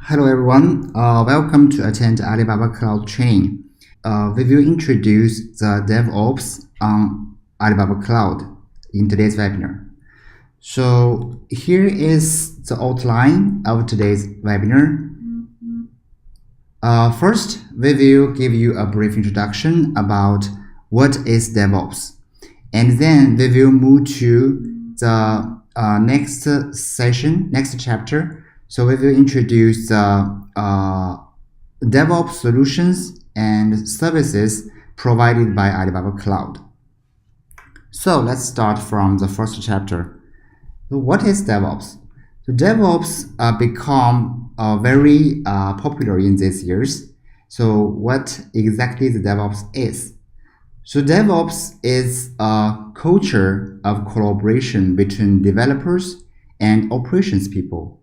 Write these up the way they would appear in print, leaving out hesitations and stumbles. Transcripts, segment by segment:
Hello everyone, welcome to attend Alibaba Cloud training. We will introduce the DevOps on Alibaba Cloud in today's webinar. So here is the outline of today's webinar. First, we will give you a brief introduction about what is DevOps. And then we will move to the next session, next chapter. So we will introduce DevOps solutions and services provided by Alibaba Cloud. So let's start from the first chapter. So what is DevOps? So DevOps become very popular in these years. So what exactly the DevOps is? So DevOps is a culture of collaboration between developers and operations people.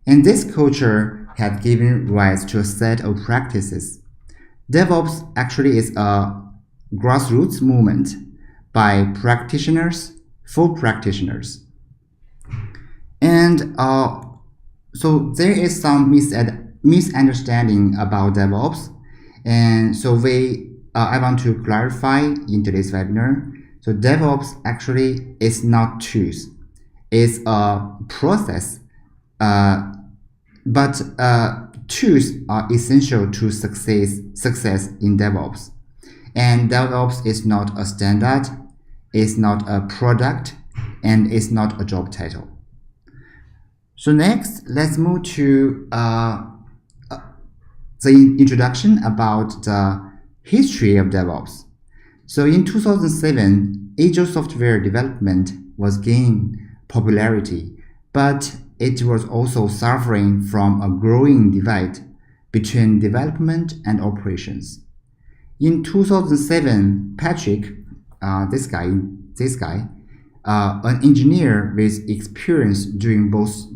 And this culture has given rise to a set of practices. DevOps actually is a grassroots movement by practitioners for practitioners. And so there is some misunderstanding about DevOps. And so I want to clarify in today's webinar. So DevOps actually is not tools. It's a process. But tools are essential to success in DevOps. And DevOps is not a standard, it's not a product, and it's not a job title. So next, let's move to the introduction about the history of DevOps. So in 2007, agile software development was gaining popularity, but it was also suffering from a growing divide between development and operations. In 2007, Patrick, this guy, an engineer with experience doing both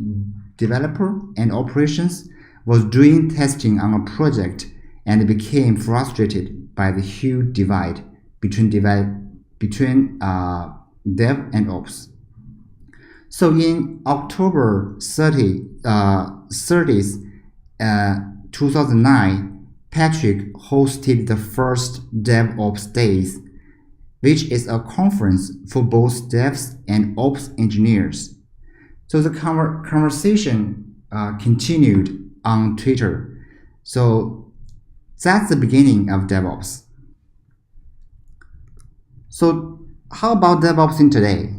developer and operations, was doing testing on a project and became frustrated by the huge divide between dev and ops. So in October 30th, 2009, Patrick hosted the first DevOps Days, which is a conference for both devs and ops engineers. So the conversation continued on Twitter. So that's the beginning of DevOps. So how about DevOps in today?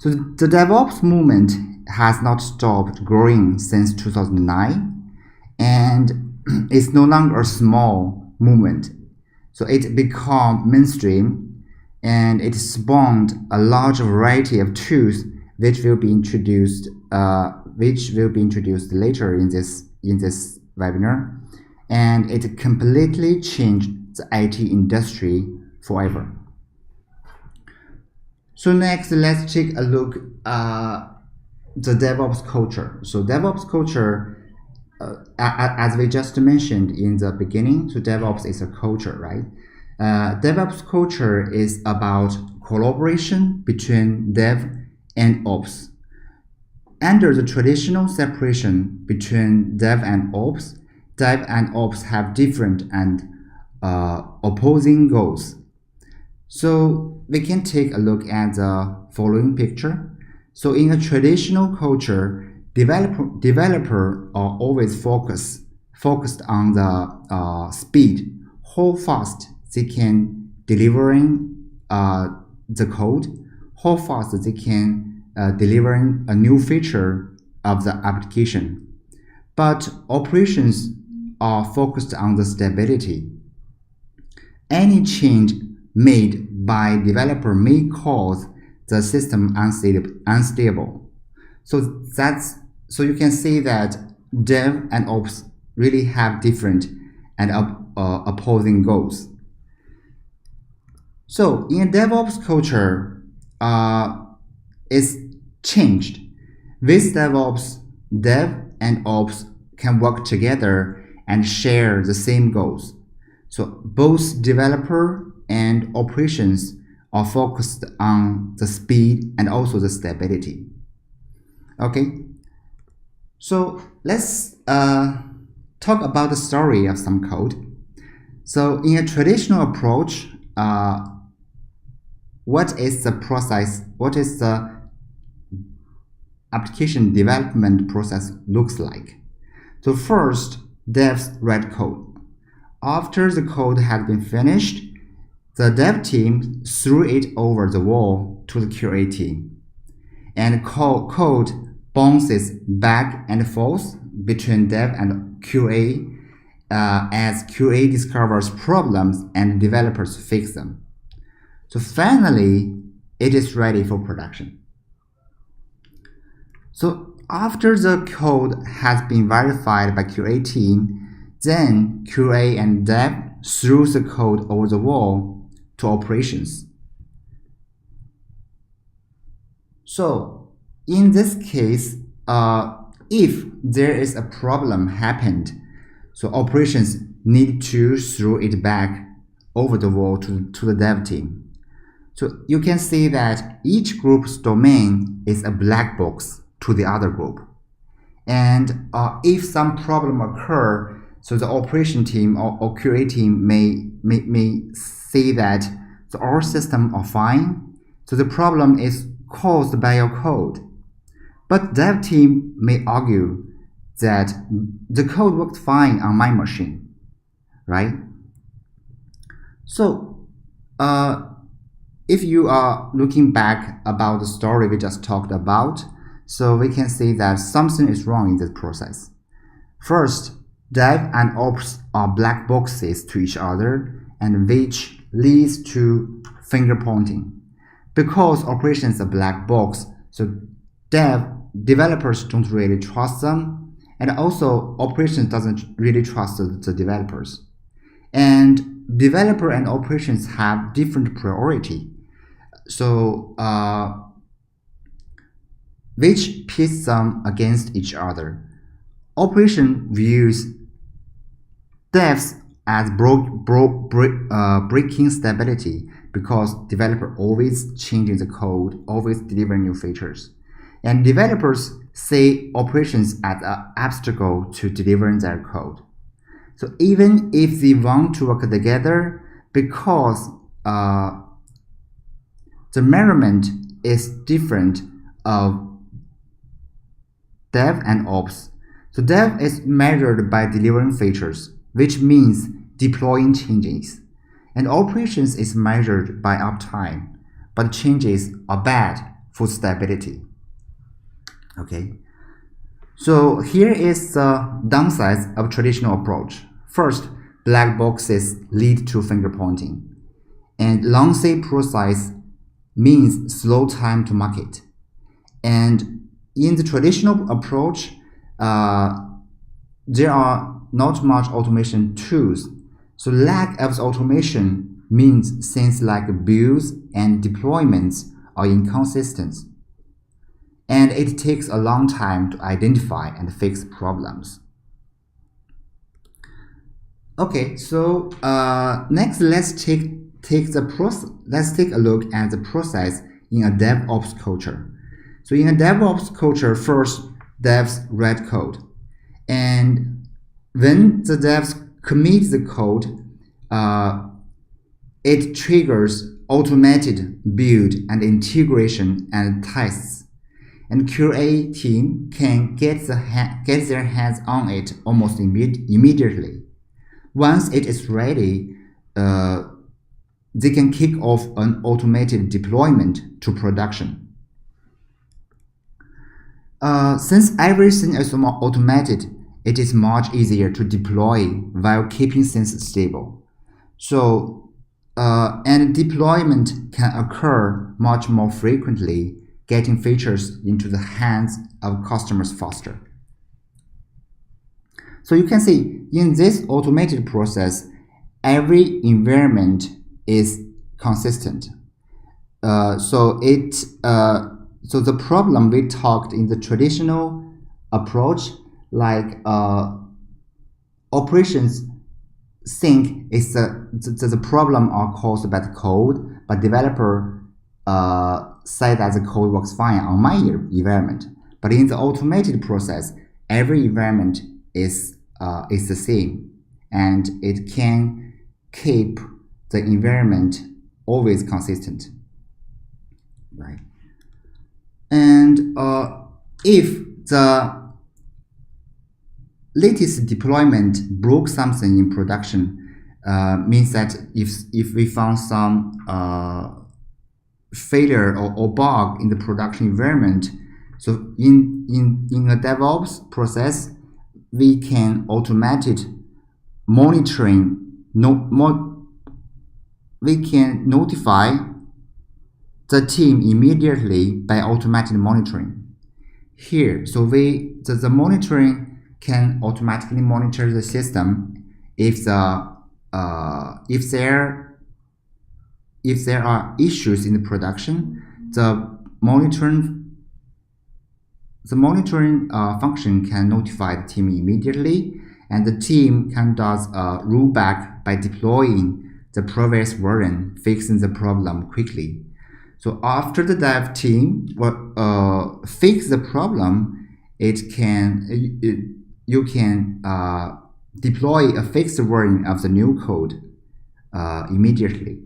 So the DevOps movement has not stopped growing since 2009, and it's no longer a small movement. So it became mainstream, and it spawned a large variety of tools which will be introduced later in this webinar, and it completely changed the IT industry forever. So next, let's take a look at the DevOps culture. So DevOps culture, as we just mentioned in the beginning, so DevOps is a culture, right? DevOps culture is about collaboration between dev and ops. Under the traditional separation between dev and ops have different and opposing goals. So we can take a look at the following picture. So in a traditional culture, developer are always focused on the speed, how fast they can delivering the code, how fast they can delivering a new feature of the application. But operations are focused on the stability. Any change made by developer may cause the system unstable. So you can see that dev and ops really have different and opposing goals. So in DevOps culture, it's changed. With DevOps, dev and ops can work together and share the same goals. So both developer and operations are focused on the speed and also the stability. Okay, so let's talk about the story of some code. So in a traditional approach, what is the process? What is the application development process looks like? So first, devs write code. After the code has been finished, the dev team threw it over the wall to the QA team. And code bounces back and forth between dev and QA as QA discovers problems and developers fix them. So finally, it is ready for production. So after the code has been verified by QA team, then QA and dev threw the code over the wall to operations. So in this case, if there is a problem happened, so operations need to throw it back over the wall to the dev team. So you can see that each group's domain is a black box to the other group. And if some problem occur, so the operation team or QA team may say that our system are fine, so the problem is caused by your code. But dev team may argue that the code worked fine on my machine, right? So if you are looking back about the story we just talked about, so we can see that something is wrong in this process. First, dev and ops are black boxes to each other, and which leads to finger pointing. Because operations is a black box, so developers don't really trust them, and also operations doesn't really trust the developers. And developer and operations have different priority. So which pits them against each other. Operation views devs as breaking stability because developer always changing the code, always delivering new features. And developers see operations as an obstacle to delivering their code. So even if they want to work together, because the measurement is different of dev and ops. So dev is measured by delivering features, which means deploying changes. And operations is measured by uptime, but changes are bad for stability. Okay. So here is the downside of traditional approach. First, black boxes lead to finger pointing. And long sale process means slow time to market. And in the traditional approach, there are not much automation tools. So lack of automation means things like builds and deployments are inconsistent. And it takes a long time to identify and fix problems. Okay, so next let's take a look at the process in a DevOps culture. So in a DevOps culture, first devs write code, and when the devs commit the code, it triggers automated build and integration and tests. And QA team can get their hands on it almost immediately. Once it is ready, they can kick off an automated deployment to production. Since everything is automated, it is much easier to deploy while keeping things stable. So, and deployment can occur much more frequently, getting features into the hands of customers faster. So you can see in this automated process, every environment is consistent. So the problem we talked in the traditional approach, like operations think is the problem are caused by the code, but developer say that the code works fine on my environment. But in the automated process, every environment is is the same, and it can keep the environment always consistent, right? And if the latest deployment broke something in production, means that if we found some failure or bug in the production environment, so in a DevOps process, we can automated monitoring. We can notify the team immediately by automated monitoring. Here, so the monitoring can automatically monitor the system if there are issues in the production. The monitoring function can notify the team immediately, and the team can do a rollback by deploying the previous version, fixing the problem quickly. So after the dev team fix the problem, you can deploy a fixed version of the new code immediately.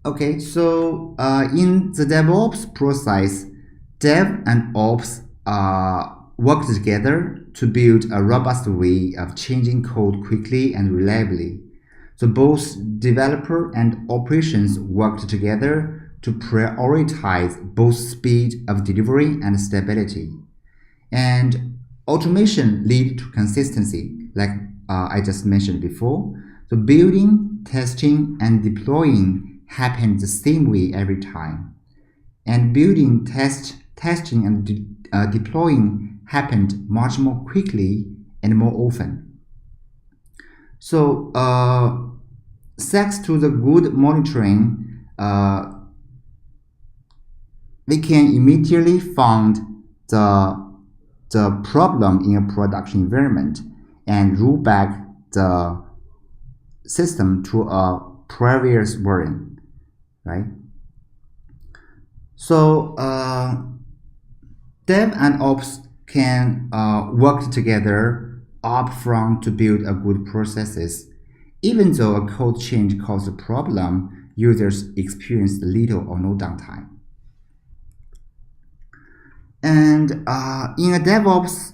Okay, so in the DevOps process, Dev and Ops work together to build a robust way of changing code quickly and reliably. So both developer and operations worked together to prioritize both speed of delivery and stability. And automation leads to consistency, like I just mentioned before. So building, testing, and deploying happen the same way every time. And building, testing, and deploying happened much more quickly and more often. So thanks to the good monitoring, we can immediately find the problem in a production environment and roll back the system to a previous version, right? So Dev and Ops can work together upfront to build a good processes. Even though a code change causes a problem, users experience little or no downtime. And in a DevOps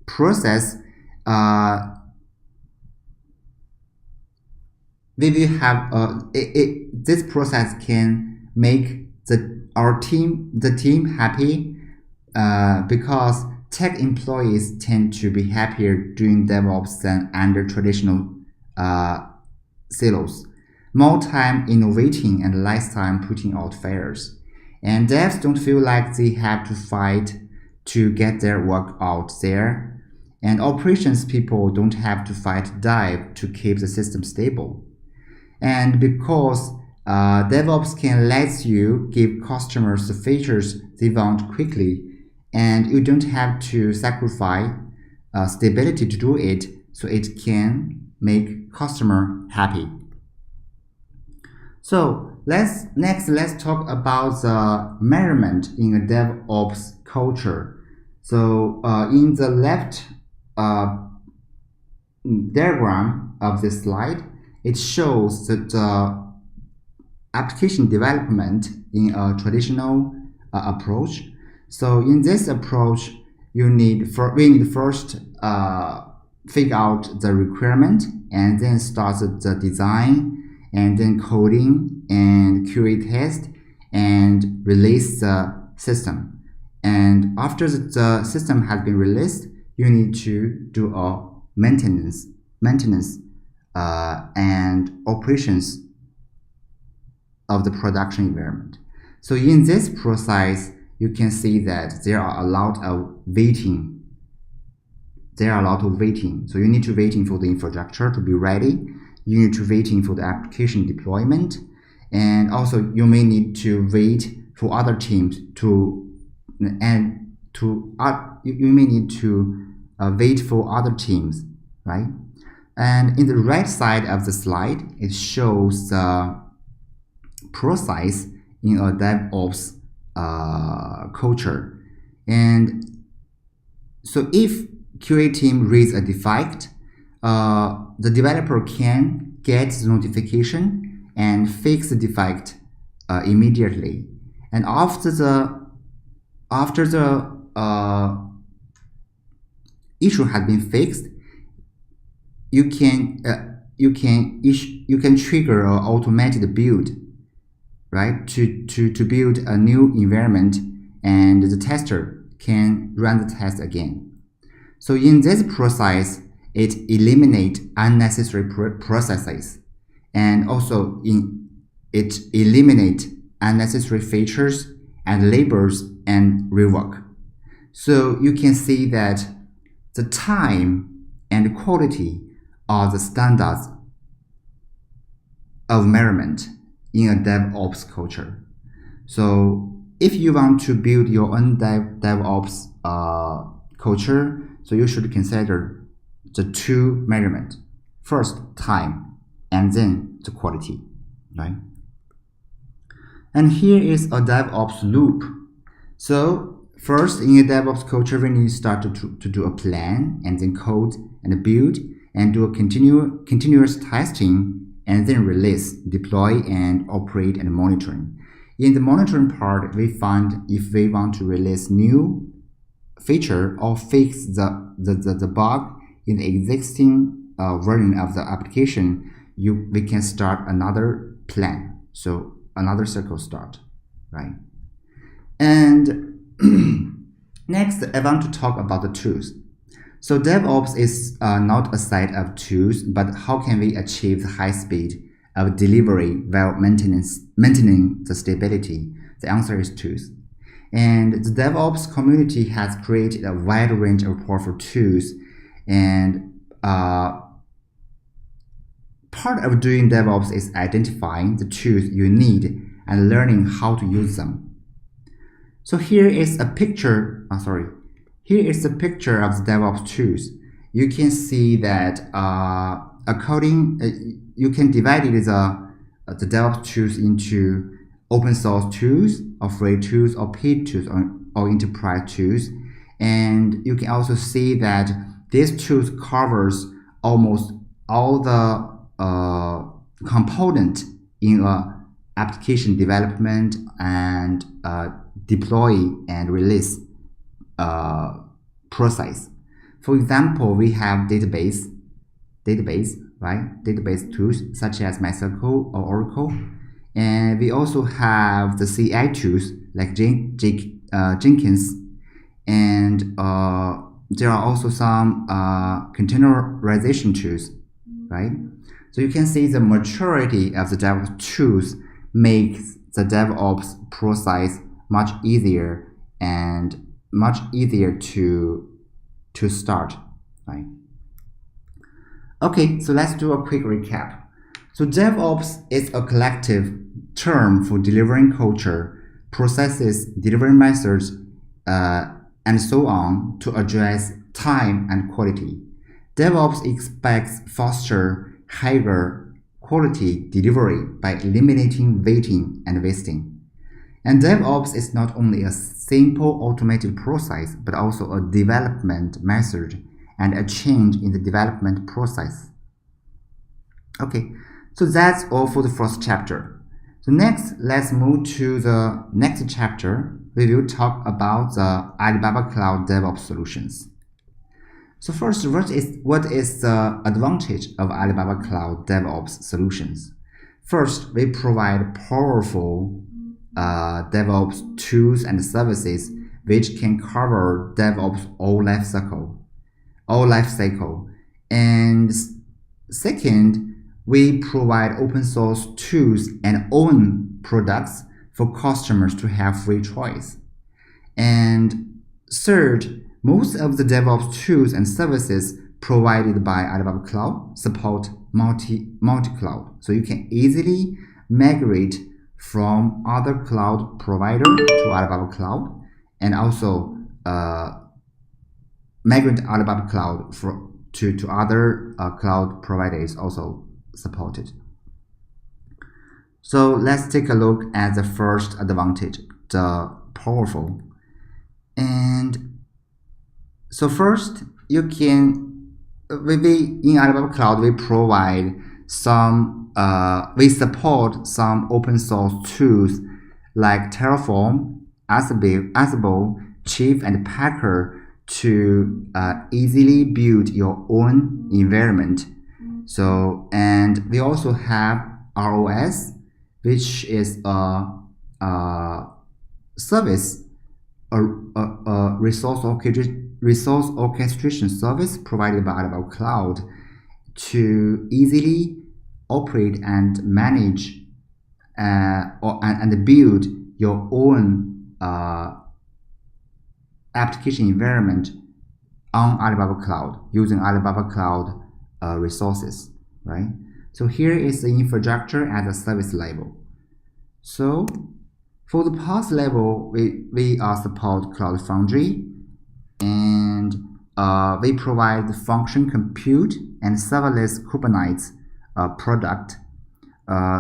process, we will have this process can make the team happy because tech employees tend to be happier doing DevOps than under traditional silos. More time innovating and less time putting out fires. And devs don't feel like they have to fight to get their work out there. And operations people don't have to fight dive to keep the system stable. And because DevOps can let you give customers the features they want quickly, and you don't have to sacrifice stability to do it, so it can make customer happy. So let's talk about the measurement in a DevOps culture. So in the left diagram of this slide, it shows that the application development in a traditional approach. So in this approach, we need first figure out the requirement and then start the design and then coding and QA test and release the system. And after the system has been released, you need to do a maintenance and operations of the production environment. So in this process, you can see that there are a lot of waiting. So you need to waiting for the infrastructure to be ready. You need to waiting for the application deployment, and also you may need to wait for other teams you may need to wait for other teams, right? And in the right side of the slide, it shows the process in a DevOps culture. And So if QA team reads a defect, the developer can get the notification and fix the defect immediately. And after the issue has been fixed, you can trigger an automated build, right? To build a new environment, and the tester can run the test again. So in this process, it eliminates unnecessary processes, and also it eliminates unnecessary features and labels and rework. So you can see that the time and quality are the standards of measurement in a DevOps culture. So if you want to build your own DevOps culture, so you should consider the two measurements. First, time, and then the quality, right? And here is a DevOps loop. So first, in a DevOps culture, we need to start to do a plan, and then code and build, and do a continuous testing, and then release, deploy, and operate and monitoring. In the monitoring part, we find if we want to release new feature or fix the bug in the existing version of the application, we can start another plan. So another cycle start, right? And next, I want to talk about the tools. So DevOps is not a set of tools, but how can we achieve the high speed of delivery while maintaining the stability? The answer is tools. And the DevOps community has created a wide range of powerful tools, and part of doing DevOps is identifying the tools you need and learning how to use them. So here is a picture, here is a picture of the DevOps tools. You can see that you can divide the DevOps tools into open source tools, or free tools, or paid tools, or enterprise tools. And you can also see that these tools covers almost all the component in application development and deploy and release process. For example, we have database, right? Database tools such as MySQL or Oracle, and we also have the CI tools like Jenkins, and there are also some containerization tools, right? So you can see the maturity of the DevOps tools makes the DevOps process much easier and much easier to start, right? Okay, so let's do a quick recap. So DevOps is a collective term for delivering culture, processes, delivery methods, and so on to address time and quality. DevOps expects faster, higher quality delivery by eliminating waiting and wasting. And DevOps is not only a simple automated process, but also a development method and a change in the development process. Okay, so that's all for the first chapter. So next, let's move to the next chapter. We will talk about the Alibaba Cloud DevOps solutions. So first, what is the advantage of Alibaba Cloud DevOps solutions? First, we provide powerful DevOps tools and services which can cover DevOps all life cycle. And second, we provide open source tools and own products for customers to have free choice. And third, most of the DevOps tools and services provided by Alibaba Cloud support multi-cloud. So you can easily migrate from other cloud provider to Alibaba Cloud, and also migrate Alibaba Cloud to other cloud providers also supported. So let's take a look at the first advantage, the powerful. And So first, you can in Alibaba Cloud we provide some we support some open source tools like Terraform, Ansible, Chief, and Packer to easily build your own environment. So, and we also have ROS, which is a service, a resource orchestration service provided by Alibaba Cloud to easily operate and manage and build your own application environment on Alibaba Cloud using Alibaba Cloud resources, right? So here is the infrastructure at the service level. So for the PaaS level, we support Cloud Foundry, and we provide the function compute and serverless Kubernetes product.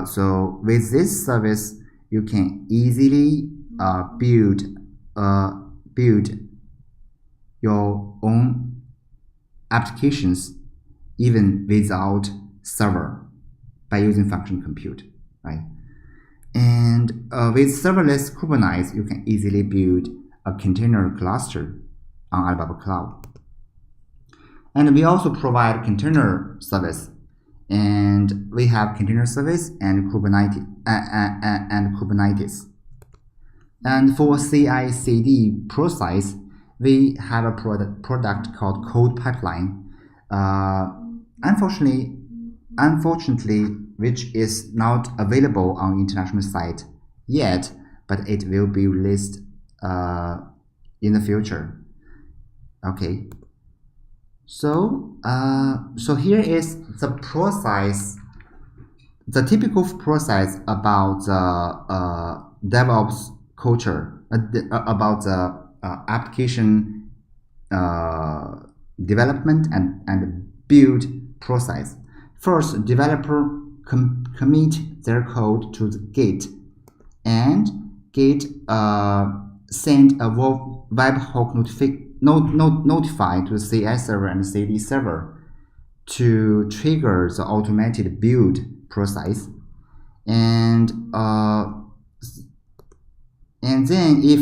So with this service, you can easily build your own applications even without server by using function compute, right? And with serverless Kubernetes, you can easily build a container cluster on Alibaba Cloud. And we also provide container service, and we have container service and Kubernetes And for CI/CD process, we have a product called Code Pipeline. Unfortunately, which is not available on international site yet, but it will be released in the future. Okay. So here is the process, the typical process about the DevOps culture, about the application development and build process. First, developer commit their code to the Git, and Git send a webhook notify to the CI server and CD server to trigger the automated build process, and then if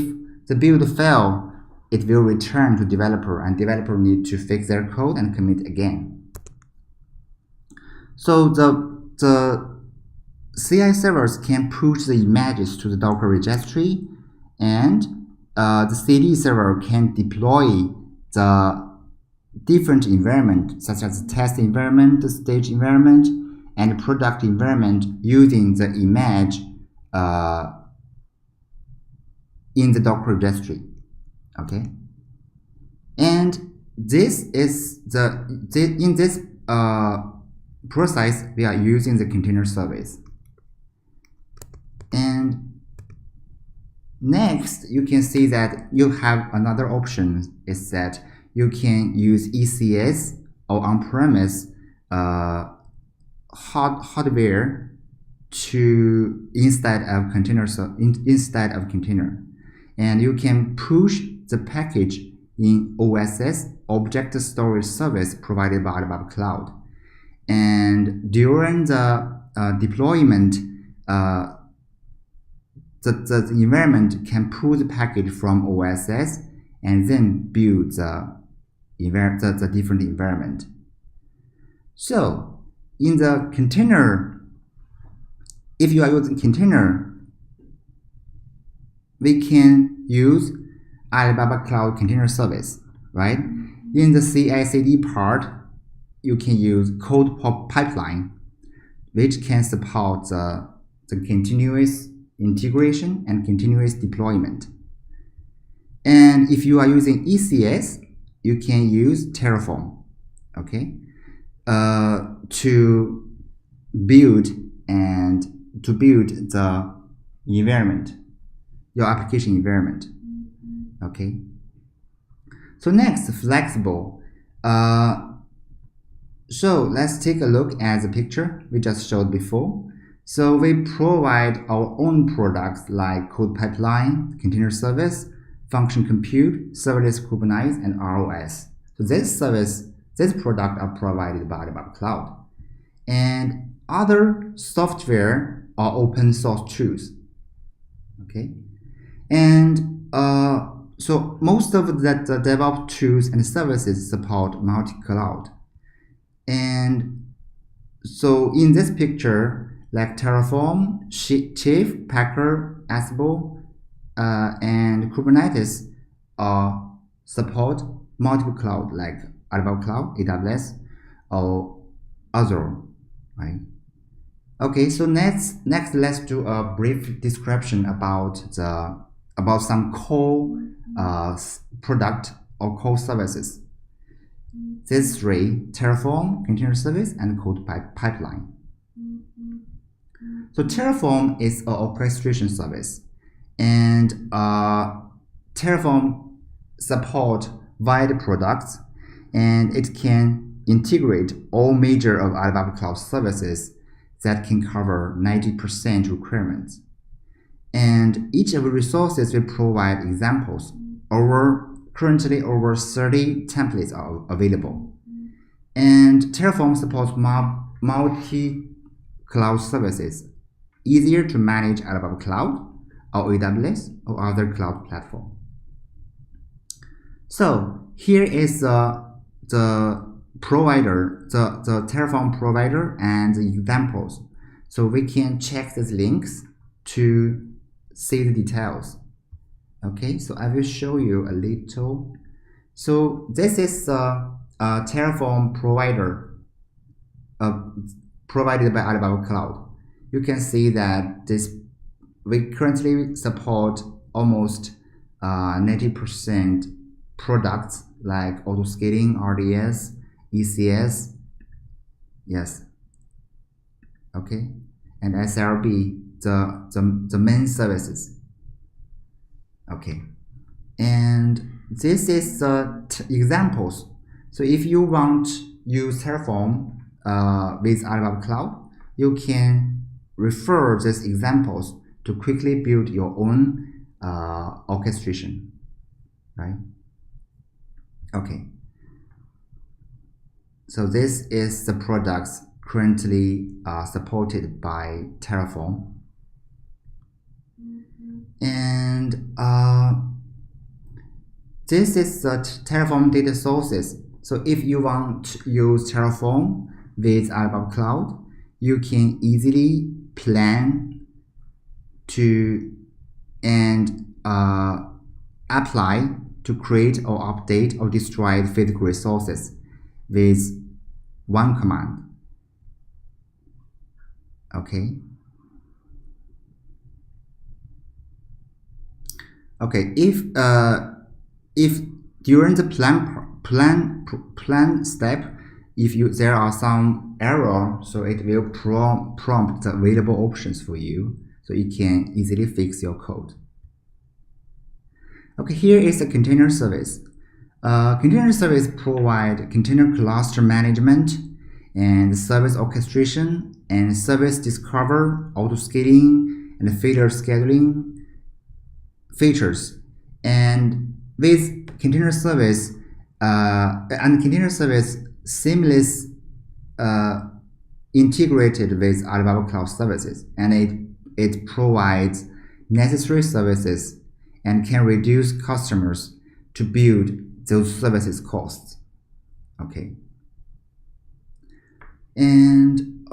the build fail, it will return to developer, and developer need to fix their code and commit again. So the CI servers can push the images to the Docker registry, and the CD server can deploy the different environment, such as the test environment, the stage environment, and product environment using the image in the Docker registry. Okay, and this is in this process we are using the container service. And next, you can see that you have another option, is that you can use ECS or on-premise hardware to instead of container, and you can push the package in OSS, Object Storage Service, provided by Alibaba Cloud. And during the deployment, the environment can pull the package from OSS and then build the different environment. So in the container, if you are using container, we can use Alibaba Cloud Container Service, right? In the CI/CD part, you can use Code Pipeline, which can support the continuous integration and continuous deployment. And if you are using ECS, you can use Terraform, okay, to build the environment, your application environment. Okay. So next, flexible. So let's take a look at the picture we just showed before. So we provide our own products like Code Pipeline, Container Service, function compute, serverless Kubernetes, and ROS. So this product are provided by Alibaba Cloud. And other software are open source tools. Okay, and so most of the DevOps tools and services support multi-cloud. And so in this picture, like Terraform, Chief, Packer, Ansible, and Kubernetes support multiple cloud like Alibaba Cloud, AWS, or Azure, right? Okay, so next let's do a brief description about some core product or core services. These three: Terraform, container service, and code pipeline. So Terraform is an orchestration service, and Terraform support wide products, and it can integrate all major of Alibaba Cloud services that can cover 90% requirements. And each of the resources will provide examples. Currently over 30 templates are available. And Terraform supports multi-cloud services, easier to manage Alibaba Cloud or AWS or other cloud platform. So here is the provider, the Terraform provider and the examples. So we can check these links to see the details. Okay, so I will show you a little. So this is a Terraform provider provided by Alibaba Cloud. You can see that we currently support almost 90% products like auto-scaling, RDS, ECS, yes, okay, and SRB, the main services. Okay, and this is the examples. So if you want to use Terraform with Alibaba Cloud, you can refer these examples to quickly build your own orchestration, right? Okay. So this is the products currently supported by Terraform. And this is the Terraform-DataSources. So if you want to use Terraform with Alibaba Cloud, you can easily plan to and apply to create or update or destroy physical resources with one command. Okay. Okay. If during the plan step, if there are some error, so it will prompt the available options for you, so you can easily fix your code. Okay, here is a container service. Container service provide container cluster management and service orchestration and service discover, auto-scaling, and failure scheduling features. And with container service seamless integrated with Alibaba Cloud services, and it provides necessary services and can reduce customers to build those services costs. Okay. And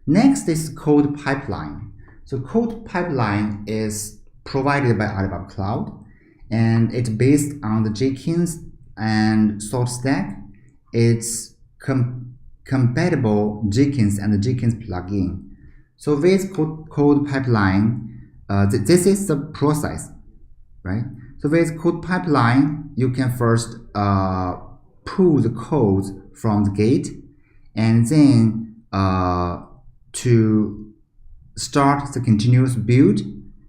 next is code pipeline. So code pipeline is provided by Alibaba Cloud, and it's based on the Jenkins and Salt Stack. It's compatible Jenkins and the Jenkins plugin. So with code pipeline, this is the process, right? So with code pipeline, you can first pull the code from the gate, and then to start the continuous build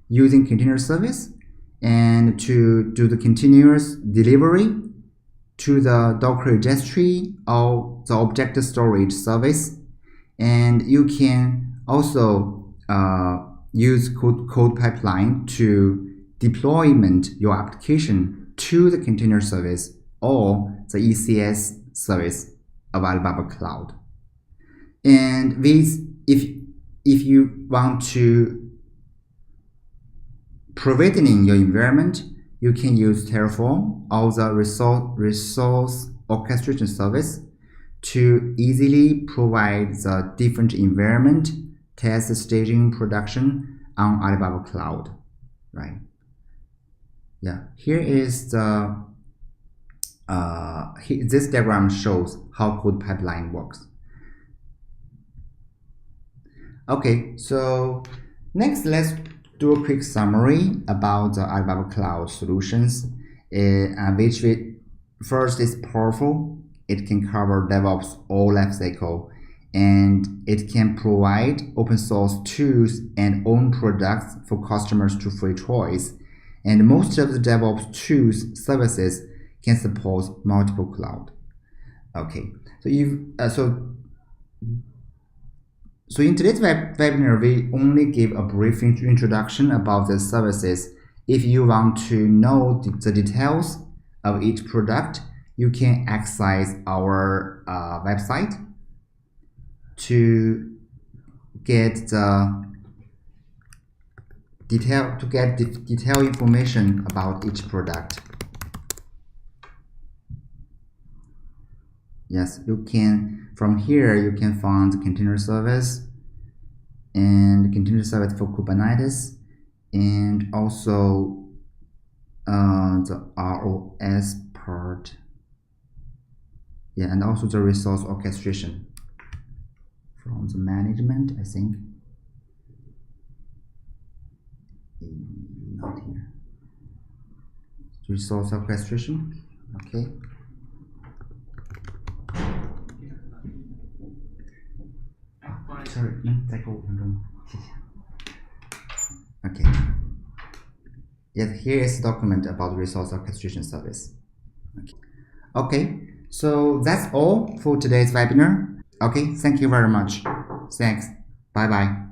using container service, and to do the continuous delivery to the Docker registry or the object storage service. And you can also use code pipeline to deployment your application to the container service or the ECS service of Alibaba Cloud. And with, if you want to provisioning your environment, you can use Terraform or the resource orchestration service to easily provide the different environment, test, staging, production on Alibaba Cloud, right? Yeah, here is the this diagram shows how code pipeline works. Okay, so next let's do a quick summary about the Alibaba Cloud solutions, which first is powerful. It can cover DevOps all life cycle, and it can provide open source tools and own products for customers to free choice. And most of the DevOps tools services can support multiple cloud. Okay, so in today's webinar, we only give a brief introduction about the services. If you want to know the details of each product, you can access our website to get the detailed information about each product. Yes, you can, from here you can find the container service and container service for Kubernetes, and also the ROS part. Yeah, and also the resource orchestration from the management, I think. Not here. Resource orchestration, okay. Sorry, okay. Yes, here is a document about resource orchestration service. Okay, so that's all for today's webinar. Okay, thank you very much. Thanks. Bye bye.